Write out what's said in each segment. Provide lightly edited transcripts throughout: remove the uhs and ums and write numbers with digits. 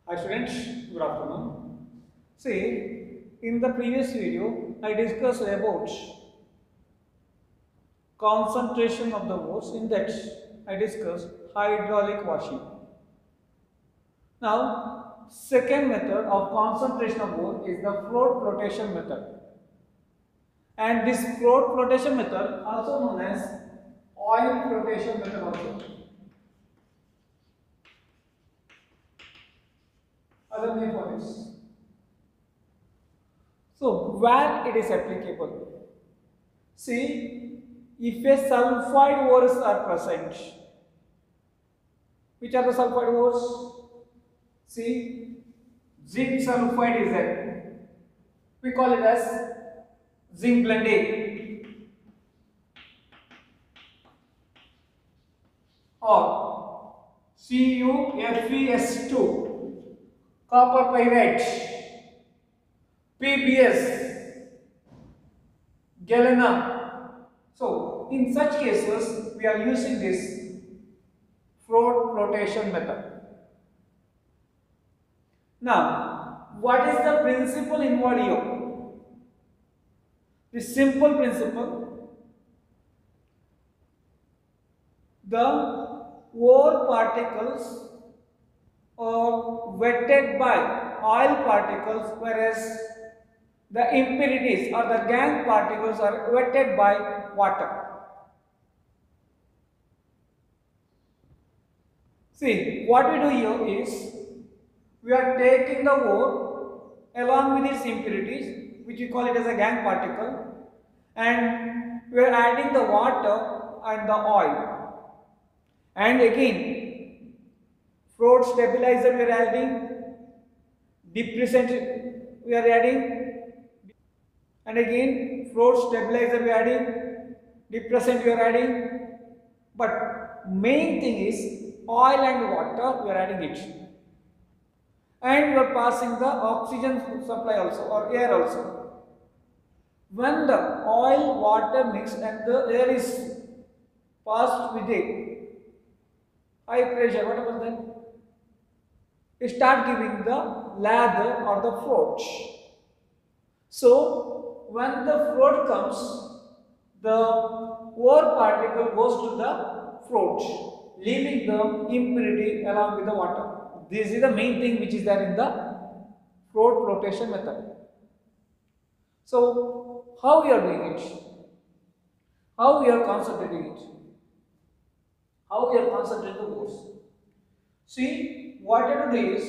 Hi students, good afternoon. See, in the previous video, I discussed about concentration of the ores. In that, I discussed hydraulic washing. Now, second method of concentration of ore is the float flotation method. And this float flotation method, also known as oil flotation method also. Other name for this. So, where it is applicable? See, if a sulfide ores are present, which are the sulfide ores? See, zinc sulfide is there. We call it as zinc blende or CuFeS2, copper pyrite, PBS, galena. So, in such cases, we are using this float flotation method. Now, what is the principle involved here? The simple principle, the ore particles are wetted by oil particles, whereas the impurities or the gangue particles are wetted by water. See, what we do here is, we are taking the ore along with its impurities, which we call it as a gangue particle, and we are adding the water and the oil. And again, float stabilizer we are adding, depressant we are adding, and again float stabilizer we are adding, depressant we are adding, but main thing is oil and water we are adding it. And we are passing the oxygen supply also or air also. When the oil water mix and the air is passed with a high pressure, what happens then? You start giving the lather or the float. So when the float comes, the ore particle goes to the float, leaving the impurity along with the water. This is the main thing which is there in the float flotation method. So, how we are doing it? How we are concentrating it? How we are concentrating the ores? See, what you do is,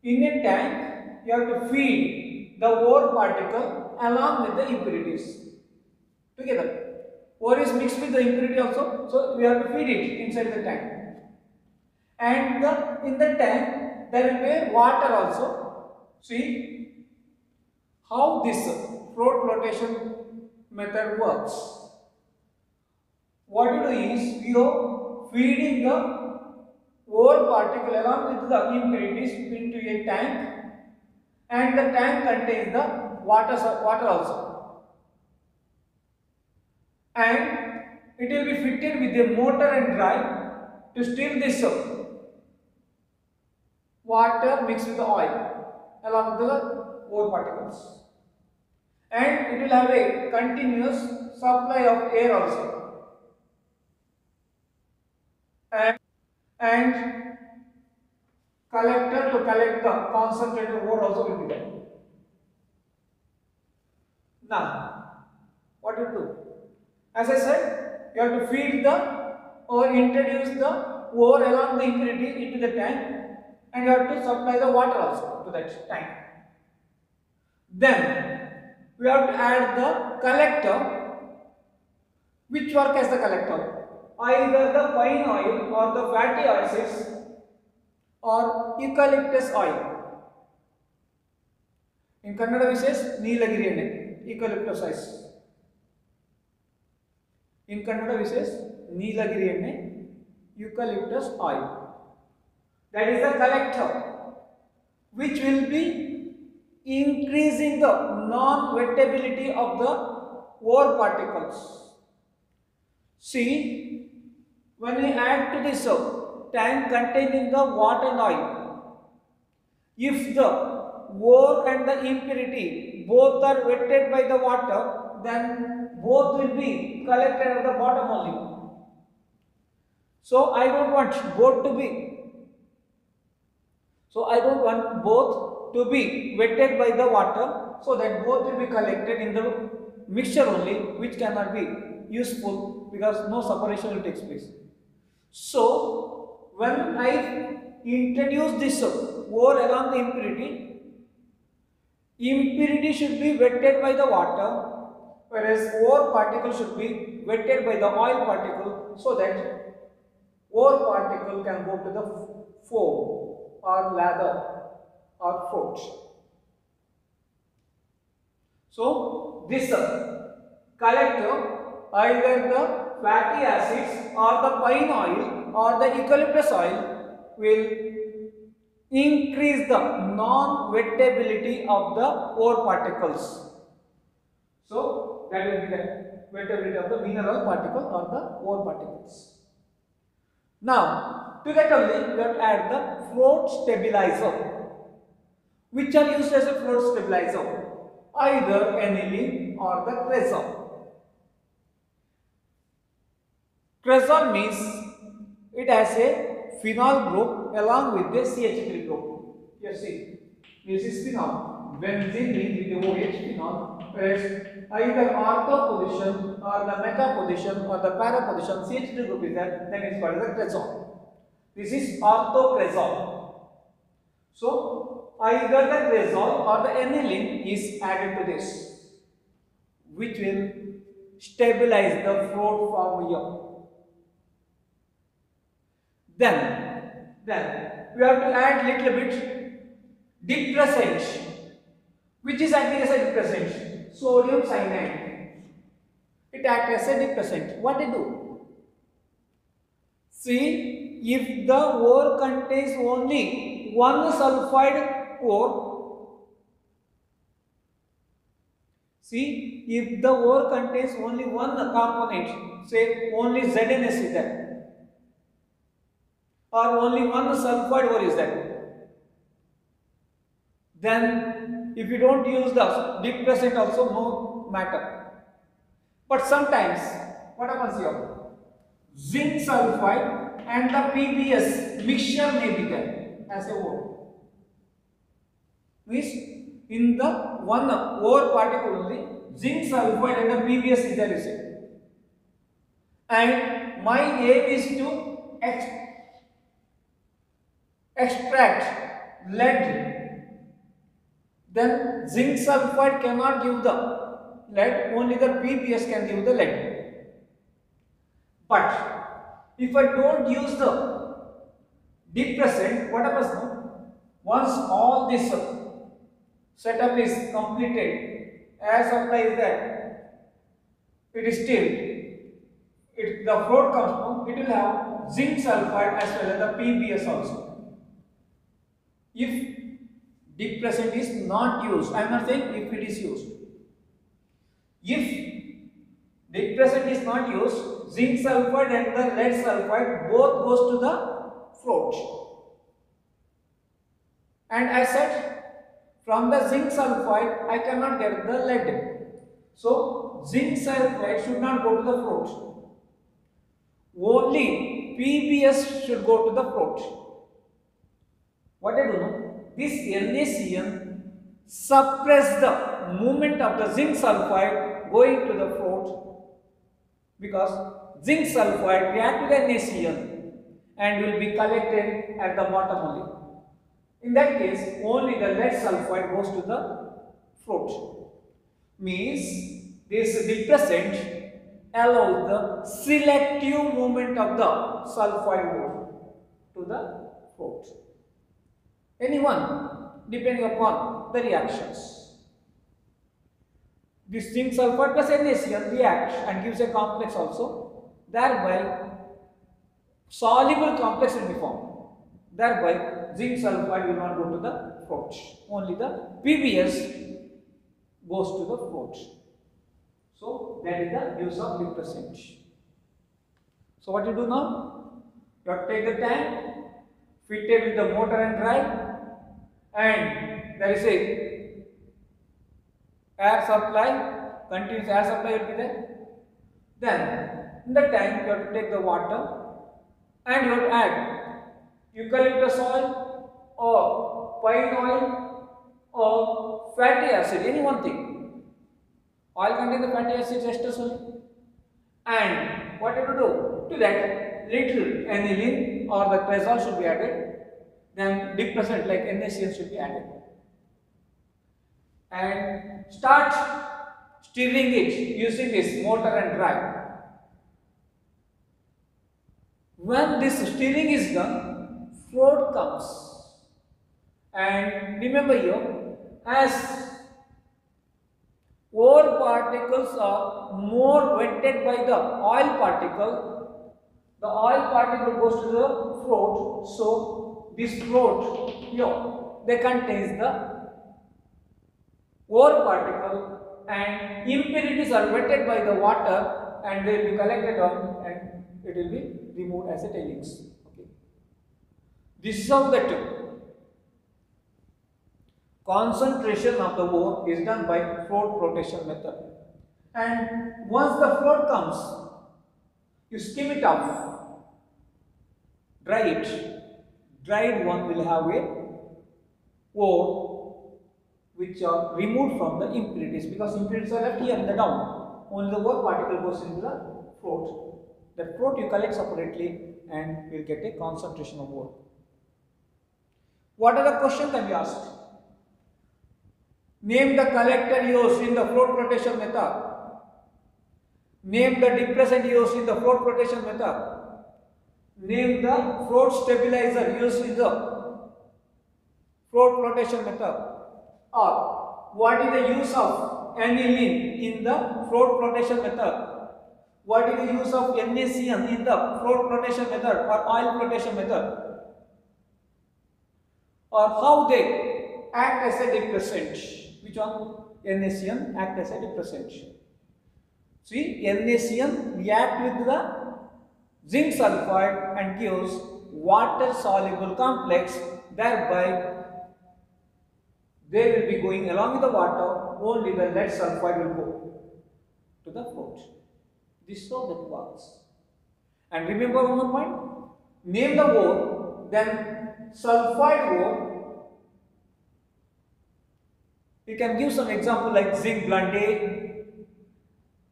in a tank, you have to feed the ore particle along with the impurities together. Ore is mixed with the impurity also, so we have to feed it inside the tank. And in the tank, there will be water also. See how this float flotation method works. What you do is, you are feeding the ore particle along with the impurities into a tank, and the tank contains the water also, and it will be fitted with a motor and drive to steer this water mixed with the oil along with the ore particles, and it will have a continuous supply of air also, and collector to collect the concentrated ore also will be there. Now, what you do? As I said, you have to feed the or introduce the ore along the impurity into the tank, and you have to supply the water also to that tank. Then we have to add the collector. Which work as the collector? Either the pine oil or the fatty acids or eucalyptus oil. In Kannada we say Nilagiri enne, eucalyptus oil. In Kannada we say Nilagiri enne, eucalyptus oil. That is the collector, which will be increasing the non-wettability of the ore particles. See, when we add to this tank containing the water and oil, If the ore and the impurity both are wetted by the water, then both will be collected at the bottom only. So I don't want both to be. So I don't want both to be wetted by the water, so that both will be collected in the mixture only, which cannot be useful because no separation will take place. So when I introduce this ore along the impurity should be wetted by the water, whereas ore particle should be wetted by the oil particle, so that ore particle can go to the foam or lather or float. So this collector, either the fatty acids or the pine oil or the eucalyptus oil, will increase the non-wettability of the ore particles. So that will be the wettability of the mineral particle or the ore particles. Now, to that only, we have to add the float stabilizer, which are used as a float stabilizer, either aniline or the cresol. Cresol means it has a phenol group along with the CH3 group. You see, this is phenol. Benzene ring with the OH phenol, whereas either ortho position or the meta position or the para position CH3 group is there, then it is called as a cresol. This is orthocresol. So either the cresol or the aniline is added to this, which will stabilize the float form here. Then we have to add little bit depressant, which is acting as a depressant, sodium cyanide. It acts as a depressant. What it do? See, if the ore contains only one sulfide ore, see, if the ore contains only one component, say only ZnS is there, or only one sulfide ore is there, then if you don't use the depressant also, no matter. But sometimes, what happens here? Zinc sulfide and the PBS mixture may be there as a ore. Means in the one ore particle only, zinc sulfide and the PBS is there, you see. And my aim is to extract lead. Then zinc sulfide cannot give the lead, only the PBS can give the lead. But if I don't use the depressant, what happens now? Once all this setup is completed, air supply is there, it is still, the float comes from, it will have zinc sulfide as well as the PBS also. If depressant is not used, I am not saying if it is used. If depressant is not used, zinc sulfide and the lead sulfide both goes to the float. And as said, from the zinc sulfide I cannot get the lead. So zinc sulfide should not go to the float. Only PBS should go to the float. What I do know? This NaCN suppress the movement of the zinc sulfide going to the float, because zinc sulfide react with NaCN and will be collected at the bottom only. In that case, only the lead sulfide goes to the float. Means this depressant allows the selective movement of the sulfide ore to the float. Anyone, depending upon the reactions. This zinc sulfide plus NaCN reacts and gives a complex also. Thereby, soluble complex will be formed. Thereby, zinc sulfide will not go to the float. Only the PBS goes to the float. So, that is the use of depressant. So, what you do now? You have to take the tank, fit it with the motor and drive, and there is a air supply, continuous air supply will be there. Then in the tank you have to take the water and you have to add eucalyptus oil or pine oil or fatty acid, any one thing. Oil contains the fatty acid esters only. And what you have to do? To that, little aniline or the cresol should be added. Then depressant like NaCN should be added. And start stirring it using this mortar and drive. When this stirring is done, float comes. And remember here, as ore particles are more wetted by the oil particle, the oil particle goes to the float. So this float here, they contains the ore particle and impurities are wetted by the water and they will be collected on and it will be removed as a tailings. Okay. This is how that concentration of the ore is done by float flotation method. And once the float comes, you skim it off, dry it. Dried one will have a ore which are removed from the impurities, because impurities are left here in the down. Only the ore particle goes into the float. That float you collect separately and you will get a concentration of ore. What are the questions can be asked? Name the collector used in the float flotation method. Name the depressant used in the float flotation method. Name the float stabilizer used in the float flotation method. Or what is the use of aniline in the float flotation method? What is the use of NaCN in the float flotation method or oil flotation method? Or how they act as a depressant? Which one? NaCN act as a depressant. See, NaCN react with the zinc sulfide and gives water soluble complex, thereby they will be going along with the water, only the lead sulfide will go to the float. This is how that works. And remember one more point, name the ore, then sulfide ore. You can give some example like zinc blende,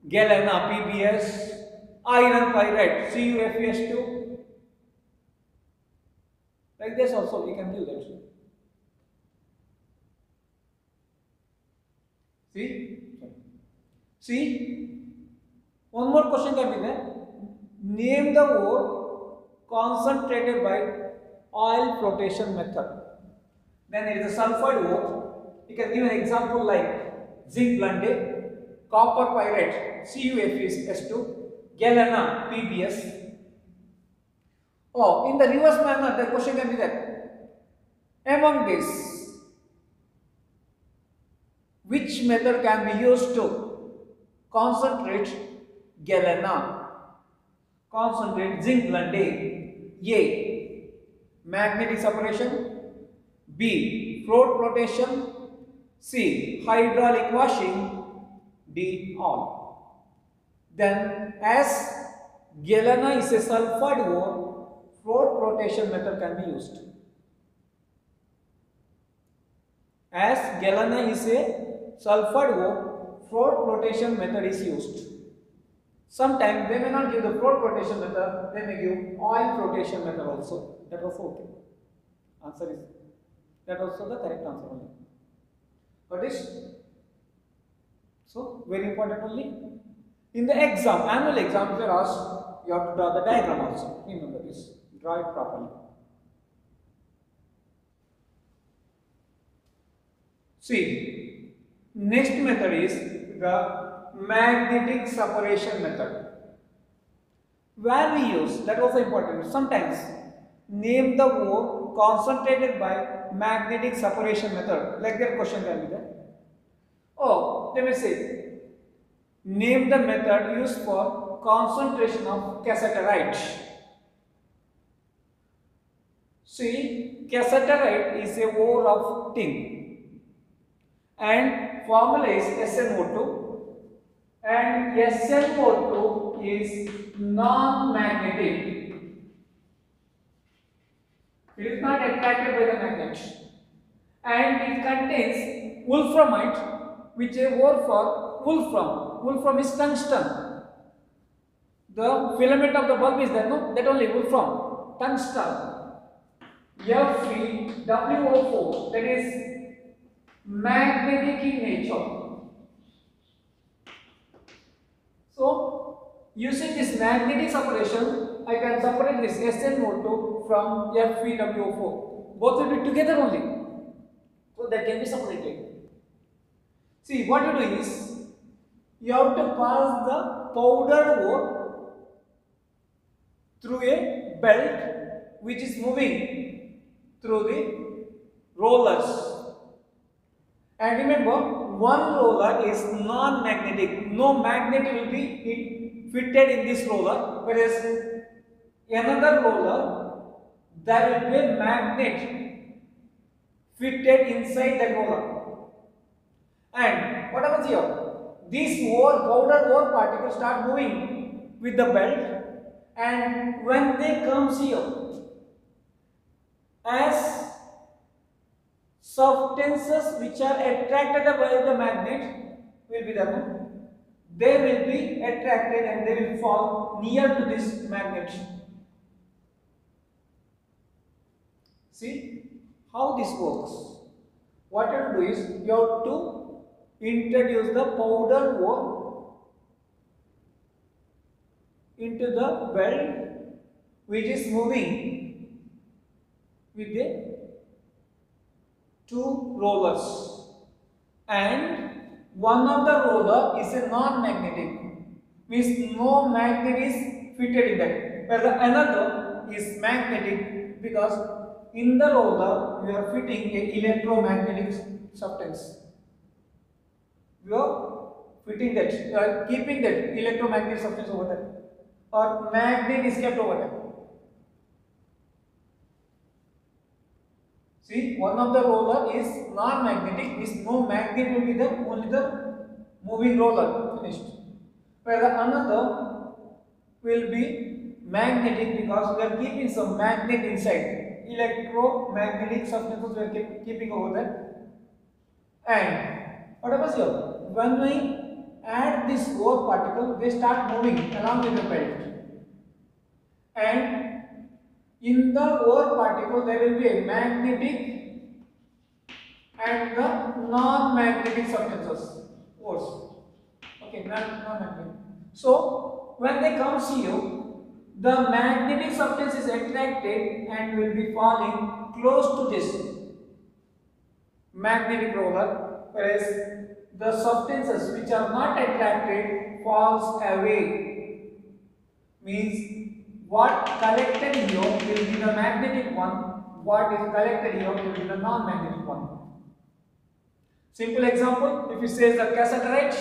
galena PBS, iron pyrite CuFeS2. Like this also we can do that. See, one more question can be there. Name the ore concentrated by oil flotation method. Then there is a sulfide ore. You can give an example like zinc blende, copper pyrite CuFeS2, galena PBS. Oh, in the reverse manner, the question can be that among these, which method can be used to concentrate galena? Concentrate zinc blende. A. Magnetic separation. B. Float flotation. C. Hydraulic washing. D. All. Then, as galena is a sulfide ore, float flotation method can be used. As galena is a sulfide ore, float flotation method is used. Sometimes they may not give the float flotation method, they may give oil flotation method also. That was okay. Answer is that also the correct answer only. Got this? So very important only. In the exam, annual exam, if you are asked, you have to draw the diagram also. Remember this. Draw it properly. See, next method is the magnetic separation method. Where we use, that also important. Sometimes name the ore concentrated by magnetic separation method. Like that question can be there. Oh, let me say, name the method used for concentration of cassiterite. See, cassiterite is a ore of tin and formula is SnO2 and SnO2 is non-magnetic. It is not attracted by the magnet and it contains wolframite, which is a word for wolfram. Wolfram is tungsten. The filament of the bulb is there, no? That only wolfram, tungsten. FeWO4, that is magnetic in nature. So, using this magnetic separation, I can separate this SnO2 from FeWO4. Both will be together only. So, that can be separated. See, what you do is, you have to pass the powder ore through a belt which is moving through the rollers. And remember, one roller is non-magnetic. No magnet will be fitted in this roller, whereas another roller, there will be a magnet fitted inside the roller. And what happens here? These powder ore particles start moving with the belt, and when they comes here, as substances which are attracted by the magnet will be there. They will be attracted and they will fall near to this magnet. See how this works. What you have to do is you have to introduce the powder ore into the belt which is moving with the two rollers, and one of the roller is a non-magnetic, means no magnet is fitted in that, where the another is magnetic because in the roller we are fitting a electromagnetic substance. We are fitting that, we are keeping that electromagnetic substance over there, or magnet is kept over there. See, one of the roller is non-magnetic, means no magnet will be there, only the moving roller, finished. Where the another will be magnetic because we are keeping some magnet inside, electromagnetic substances we are keeping over there. And what happens here? When we add this ore particle, they start moving along with the belt. And in the ore particle, there will be a magnetic and the non-magnetic substances, ores. Okay, non-magnetic. So, when they come here, the magnetic substance is attracted and will be falling close to this magnetic roller, whereas the substances which are not attracted falls away. Means what collected here will be the magnetic one, what is collected here will be the non-magnetic one. Simple example, if you say the cassiterite,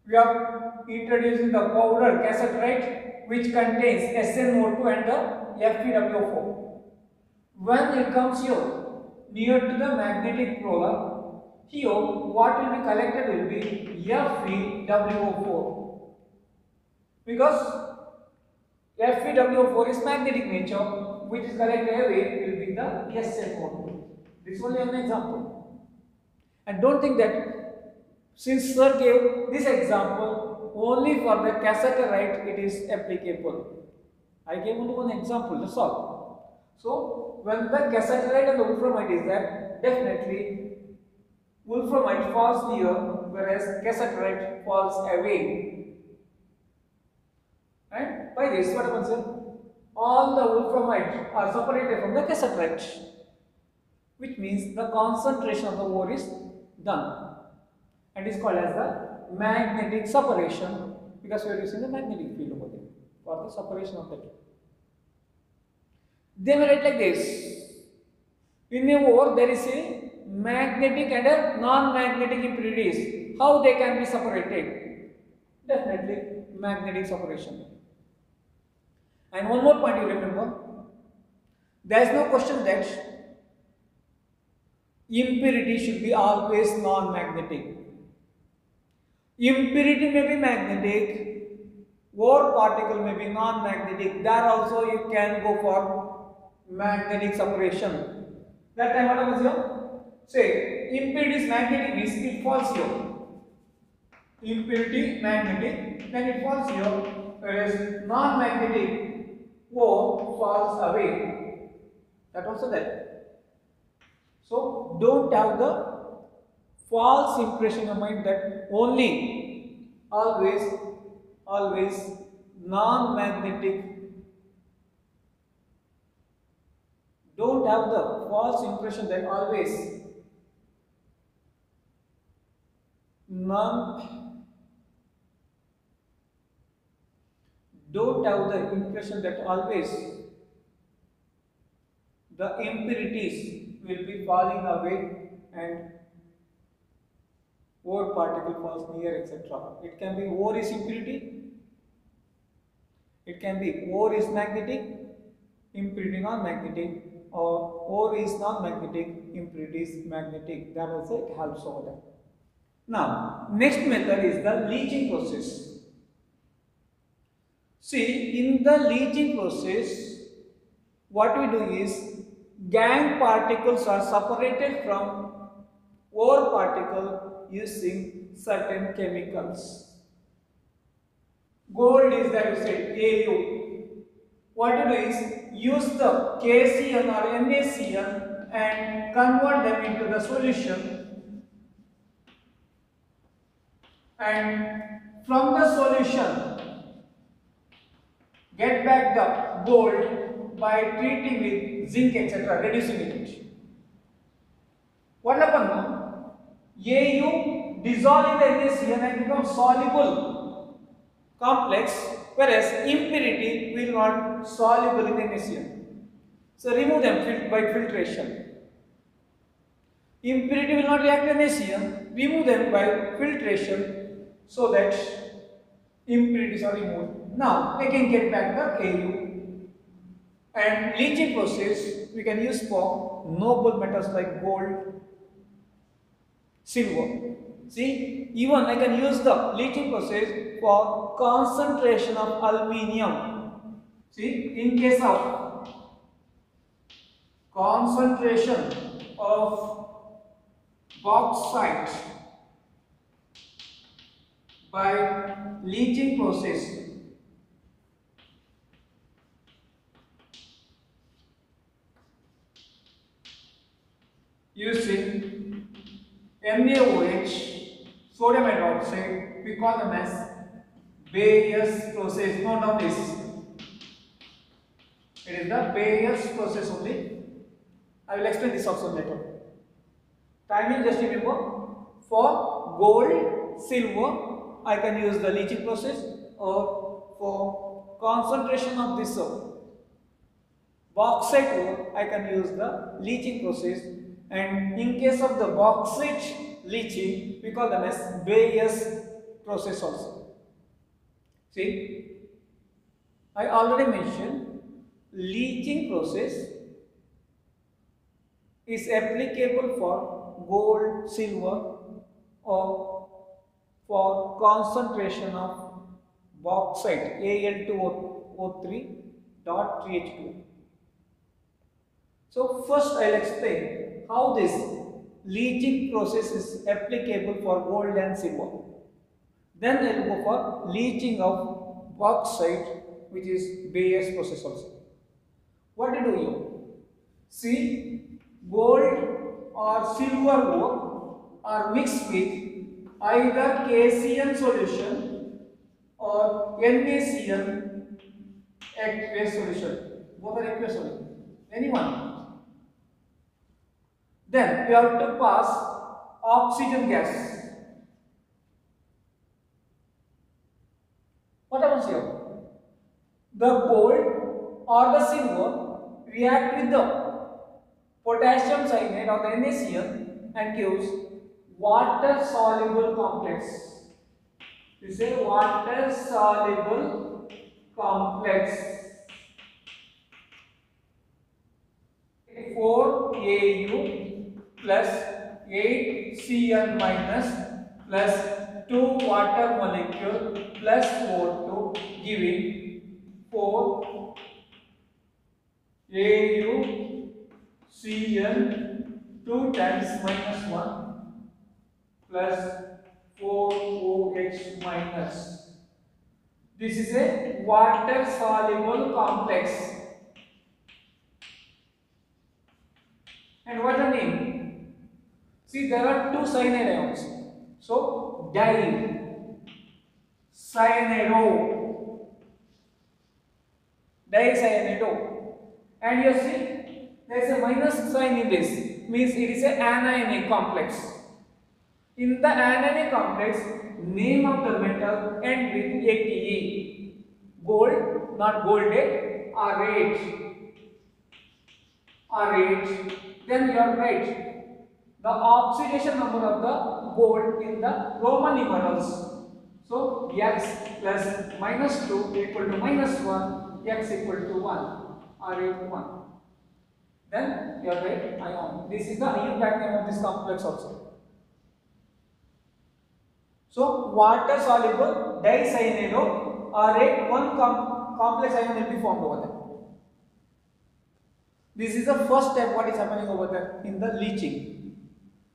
we are introducing the powder cassiterite which contains SnO2 and the FeWO4. When it comes here, near to the magnetic roller, here what will be collected will be FeWO4. Because FeWO4 is magnetic nature, which is collected away will be the SnO2. This is only an example. And don't think that since sir gave this example only for the cassiterite it is applicable. I gave only one example, that's all. So when the cassiterite and the wolframite is there, definitely wolframite falls near whereas cassiterite falls away. And by this, what happens here? All the wolframite are separated from the cassiterite, which means the concentration of the ore is done and is called as the magnetic separation because we are using the magnetic field over there for the separation of the two. They may write like this: in a ore there is a magnetic and a non-magnetic impurities. How they can be separated? Definitely magnetic separation. And one more point you remember, There is no question that impurity should be always non-magnetic. Impurity may be magnetic, ore particle may be non-magnetic. There also you can go for magnetic separation. That time what happens here? Say impurity is magnetic means it falls here. Impurity magnetic, then it falls here. Whereas non-magnetic ore falls away. That also there. So don't have the false impression of mind that only always non-magnetic. Don't have the false impression that always non don't have the impression that always the impurities will be falling away and ore particle falls near, etc. It can be ore is impurity, it can be ore is magnetic, impurity non-magnetic, or ore is non-magnetic, impurity is magnetic. That also it helps over there. Now, next method is the leaching process. See, in the leaching process, what we do is gangue particles are separated from ore particle using certain chemicals. Gold is that you say AU. What you do is use the KCN or NaCN and convert them into the solution, and from the solution get back the gold by treating with zinc, etc., reducing it. What happens now? AU dissolve in the NaCN and become soluble complex, whereas impurity will not soluble in NaCN. So remove them by filtration. Impurity will not react with NaCN, remove them by filtration so that impurities are removed. Now again get back the AU. And leaching process we can use for noble metals like gold, silver. See, even I can use the leaching process for concentration of aluminium. See, in case of concentration of bauxite by leaching process, using NaOH, sodium hydroxide, we call them as Bayes process. Note down this. It is the Bayes process only. I will explain this also later. Timing, just remember, for gold, silver, I can use the leaching process, or for concentration of this bauxite ore, I can use the leaching process, and in case of the bauxite leaching, we call them as Bayes process also. See, I already mentioned leaching process is applicable for gold, silver, or for concentration of bauxite Al2O3.3H2. So first I will explain how this leaching process is applicable for gold and silver. Then I will go for leaching of bauxite, which is Bayes process also. What do you do here? See, gold or silver ore are mixed with either KCN solution or NaCN aqueous solution. Both are aqueous solution. Anyone. Then we have to pass oxygen gas. What happens here? The gold or the silver react with the potassium cyanide or the NaCN and gives water soluble complex. You say water soluble complex. 4Au plus 8Cl minus plus 2 water molecule plus O2 giving 4Au Cl 2 times minus 1 plus 4OH minus. This is a water soluble complex. And what the name? See, there are two cyanide ions. So, dicyanide. And you see, there is a minus sign in this. Means it is an anionic complex. In the anionic complex, name of the metal end with Ate. Gold, not golded, RH. Then you are right. The oxidation number of the gold in the Roman numerals. So X plus minus 2 equal to minus 1, X equal to 1, RH1. Then you are right, ion. This is the impact name of this complex also. So water soluble dicyanide RH1 complex ion will be formed over there. This is the first step what is happening over there in the leaching.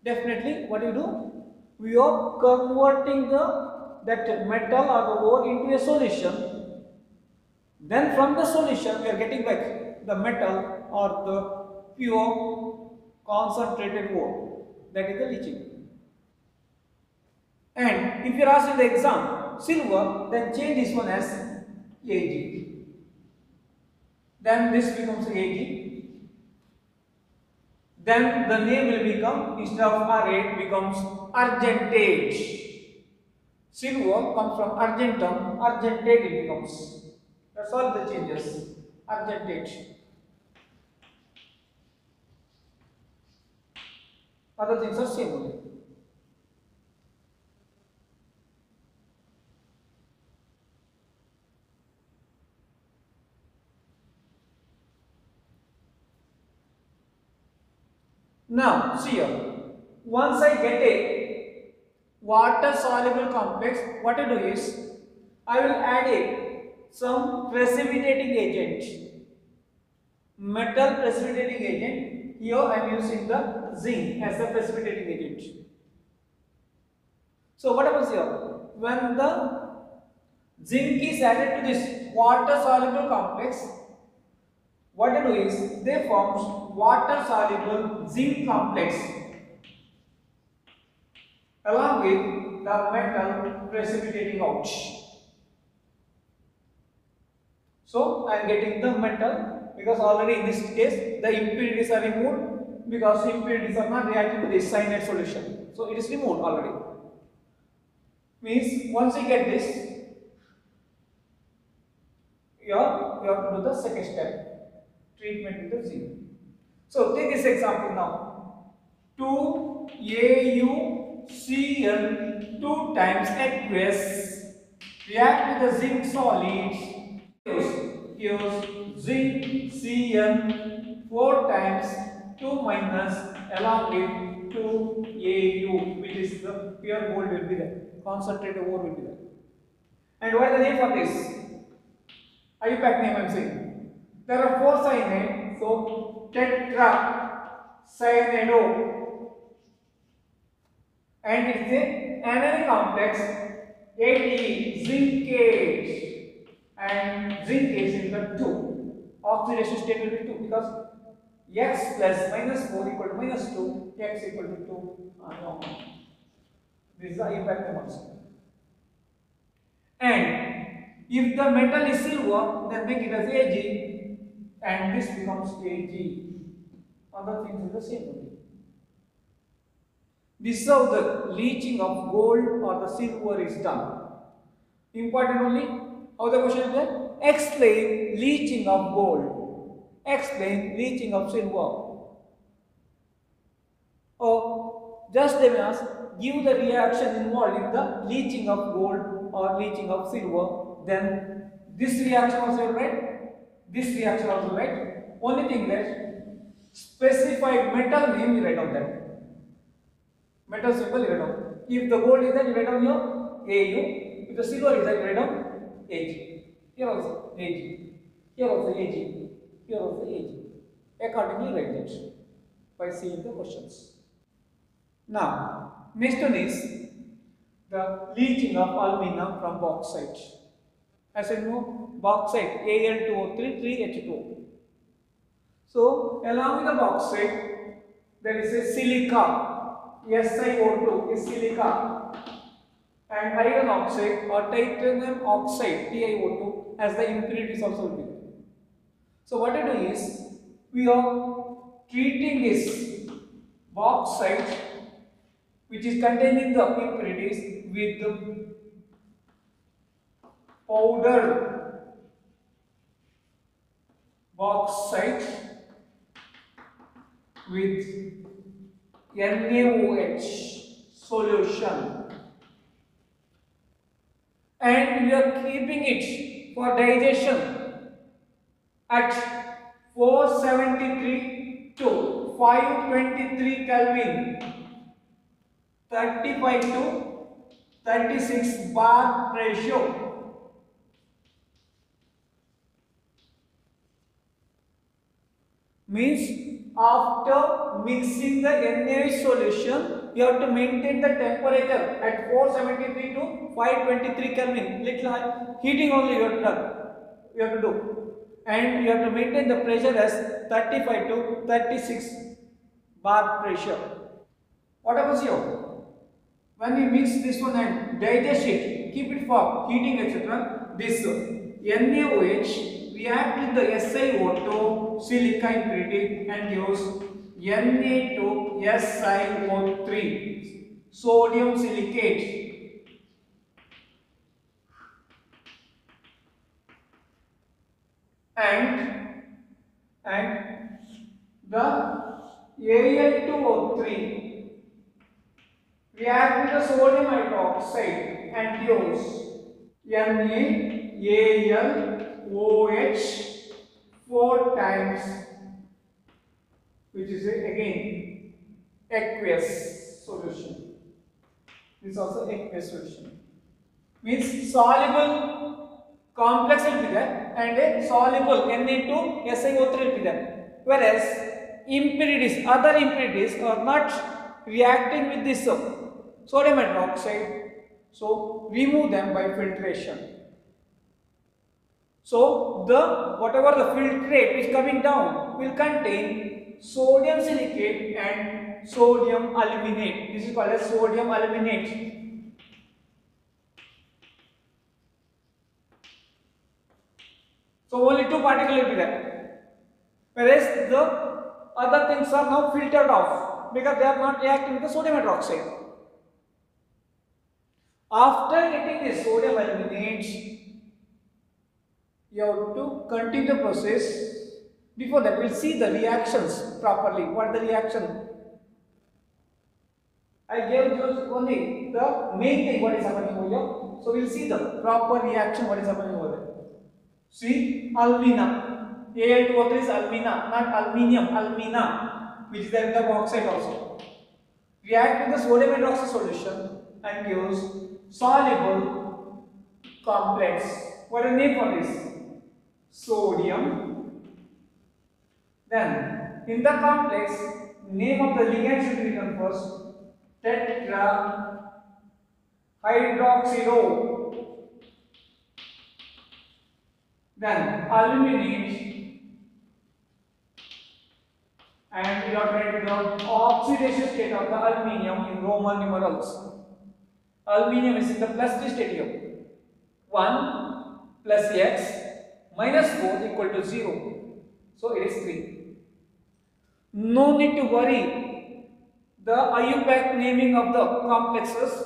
Definitely what you do? We are converting that metal or the ore into a solution. Then from the solution we are getting back the metal or the pure concentrated ore. That is the leaching. And if you are asked in the exam silver, then change this one as Ag. Then this becomes Ag. Then the name will become, instead of R8 becomes argentate. Silver comes from argentum, argentate it becomes. That's all the changes. Argentate. Other things are same only. Now, see here, once I get a water soluble complex, what I do is, I will add some precipitating agent, metal precipitating agent. Here I am using the zinc as a precipitating agent. So what happens here? When the zinc is added to this water soluble complex, what they do is they form water soluble zinc complex along with the metal precipitating out. So I am getting the metal because already in this case the impurities are removed because impurities are not reacting to this cyanide solution. So it is removed already. Means once you get this, you have to do the second step, treatment with the zinc. So take this example now. 2AuCl 2 times aqueous react with the zinc solids. Here's zinc Cl 4 times 2 minus along with 2Au, which is the pure gold will be there, concentrated ore will be there. And what is the name for this? IUPAC name I am saying. There are 4 cyanide, so tetracyanide, and it is an anionic complex Ate, zincate, and zincate is the 2. Oxidation state will be 2 because X plus minus 4 equal to minus 2, X equal to 2. This is the IUPAC name also. And if the metal is silver, then make it as Ag, and this becomes Ag. Other things is the same only. This is how the leaching of gold or the silver is done. Important only, how the question is there? Explain leaching of gold. Explain leaching of silver. Or just they may ask, give the reaction involved in the leaching of gold or leaching of silver. Then this reaction also right, this reaction also right. Only thing that specified metal name, you write down that. Metal symbol, you write down. If the gold is there, you write down your AU. If the silver is there, you write down AG. Here also AG. Here also AG. Here also AG. Accordingly, write that by seeing the questions. Now, next one is the leaching of alumina from bauxite. As you know, bauxite Al2O3 3H2O. So, along with the bauxite, there is a silica. SiO2 is silica, and iron oxide or titanium oxide TiO2 as the impurities also will be. So what we do is we are treating this bauxite which is containing the impurities with the powdered bauxite with NaOH solution, and we are keeping it for digestion at 473 to 523 Kelvin, 35 to 36 bar ratio. Means after mixing the NaOH solution, you have to maintain the temperature at 473 to 523 Kelvin. Little high heating only you have to do, and you have to maintain the pressure as 35 to 36 bar pressure. What happens here? When we mix this one and digest it, keep it for heating, etc. This NaOH react with the SiO2 silica impurity and gives Na2SiO3 sodium silicate. And the Al2O3 react with the sodium hydroxide and gives NaAlOH 4 times, which is again aqueous solution. This is also aqueous solution. Means soluble complex will be there and a soluble Na2SiO3 will be there. Whereas impurities, other impurities are not reacting with this sodium hydroxide. So remove them by filtration. So whatever the filtrate is coming down will contain sodium silicate and sodium aluminate. This is called as sodium aluminate. So only two particles will be there. Whereas the other things are now filtered off because they are not reacting with the sodium hydroxide. After getting this sodium aluminate, you have to continue the process. Before that, we'll see the reactions properly. What the reaction? I gave you only the main thing what is happening over here. So we'll see the proper reaction what is happening over there. See, alumina. Al2O3 is alumina, not aluminium, alumina, which is there in the bauxite also. React with the sodium hydroxide solution and gives soluble complex. What is the name for this? Sodium. Then in the complex, name of the ligand should be written first. Tetrahydroxyro. Then aluminate, and we are writing the oxidation state of the aluminium in Roman numerals. Aluminium is in the +3 state here. 1 plus x minus 4 equal to 0. So it is 3. No need to worry the IUPAC naming of the complexes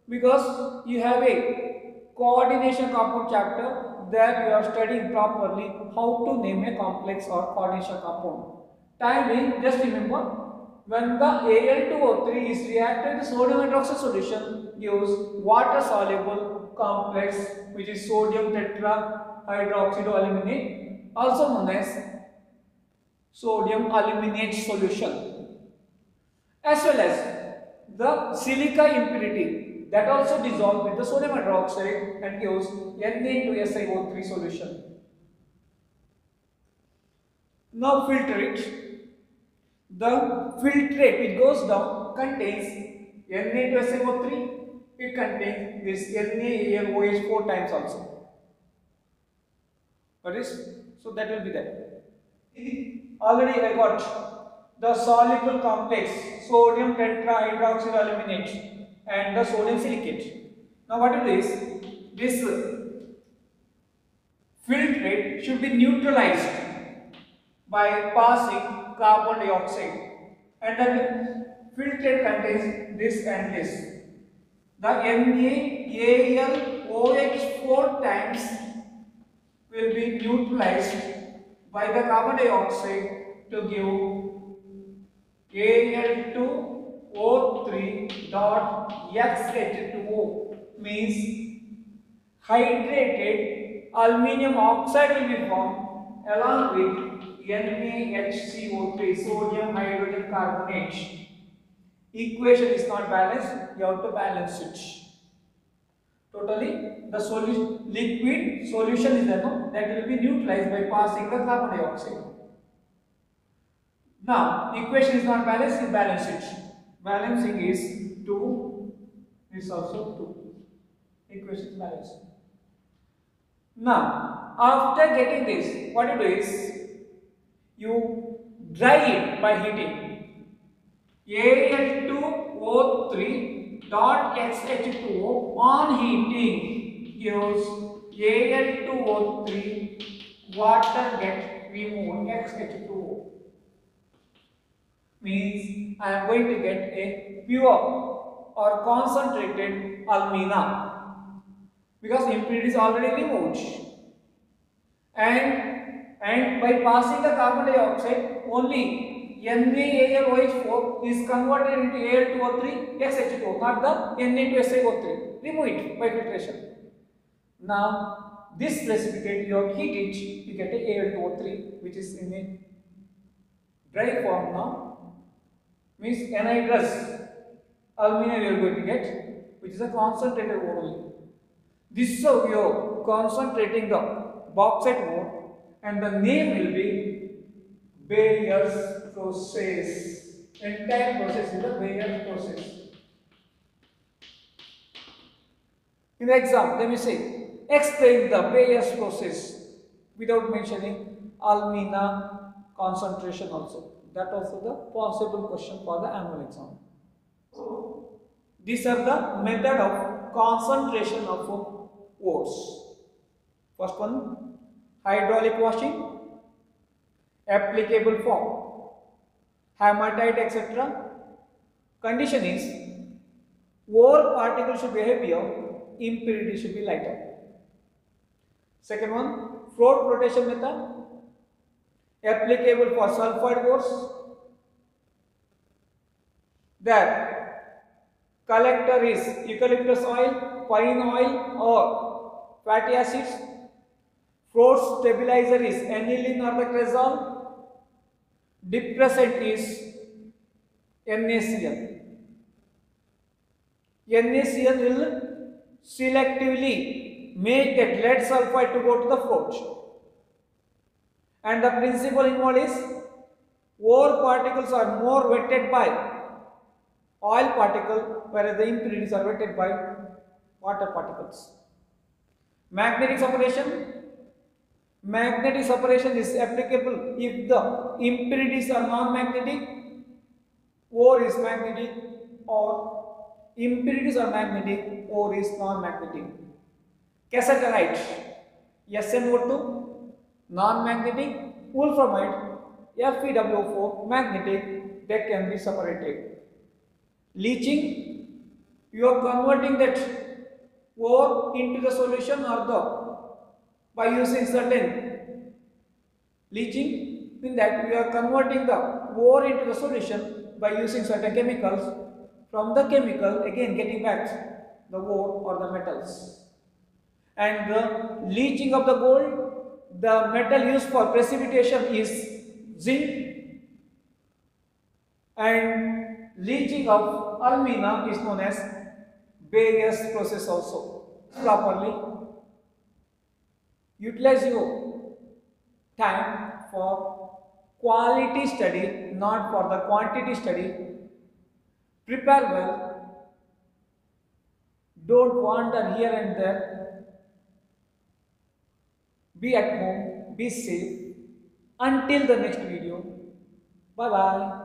because you have a coordination compound chapter. There you are studying properly how to name a complex or coordination compound. Time being, just remember, when the Al2O3 is reacted with sodium hydroxide solution, gives water soluble complex which is sodium tetrahydroxyroaluminate, also known as sodium aluminate solution, as well as the silica impurity that also dissolve with the sodium hydroxide and gives Na2SiO3 solution. Now filter it. The filtrate which goes down contains Na2SiO3. It contains this NaAlOH 4 times also. What is? So that will be there. Already I got the soluble complex sodium tetrahydroxyaluminate and the sodium silicate. Now what it is? This filtrate should be neutralized by passing carbon dioxide, and the filtrate contains this and this. The NaAlOH 4 times will be neutralized by the carbon dioxide to give Al2O3.X H2O, means hydrated aluminum oxide will be formed along with NaHCO3, sodium hydrogen carbonate. Equation is not balanced, you have to balance it. Totally, the liquid solution is there, no? That will be neutralized by passing the carbon dioxide. Now, equation is not balanced, you balance it. Balancing is 2, is also 2. Equation is balanced. Now, after getting this, what you do is, you dry it by heating. Al2O3.X H2O on heating gives Al2O3, water gets removed, X H2O. Means I am going to get a pure or concentrated alumina because impurity is already removed. And by passing the carbon dioxide, only NaAlOH4 is converted into Al2O3 XH2O, not the Na2SiO3. Remove it by filtration. Now, this precipitate, you have heat it, you get a Al2O3, which is in a dry form now. Means anhydrous alumina we are going to get, which is a concentrated ore only. This is how you are concentrating the bauxite ore, and the name will be Bayer's process. Entire process is the Bayer's process. In the exam, let me say, explain the Bayer's process without mentioning alumina concentration also. That also the possible question for the annual exam. These are the method of concentration of ores. First one, hydraulic washing, applicable form, hematite, etc. Condition is ore particle should be heavier, impurity should be lighter. Second one, float flotation method, applicable for sulfide ores. That collector is eucalyptus oil, pine oil or fatty acids. Float stabilizer is aniline or the cresol. Depressant is NaCl. NaCl will selectively make that lead sulfide to go to the float. And the principle involved is ore particles are more wetted by oil particle, whereas the impurities are wetted by water particles. Magnetic separation. Magnetic separation is applicable if the impurities are non-magnetic, ore is magnetic, or impurities are magnetic, ore is non-magnetic. Cassiterite, SnO2, non-magnetic, wolframite, FeWO4, magnetic, that can be separated. Leaching, you are converting that ore into the solution or the by using certain leaching, in that we are converting the ore into the solution by using certain chemicals. From the chemical, again getting back the ore or the metals. And the leaching of the gold, the metal used for precipitation is zinc, and leaching of alumina is known as Bayes process also. Properly utilize your time for quality study, not for the quantity study. Prepare well, don't wander here and there, be at home, be safe. Until the next video, bye bye.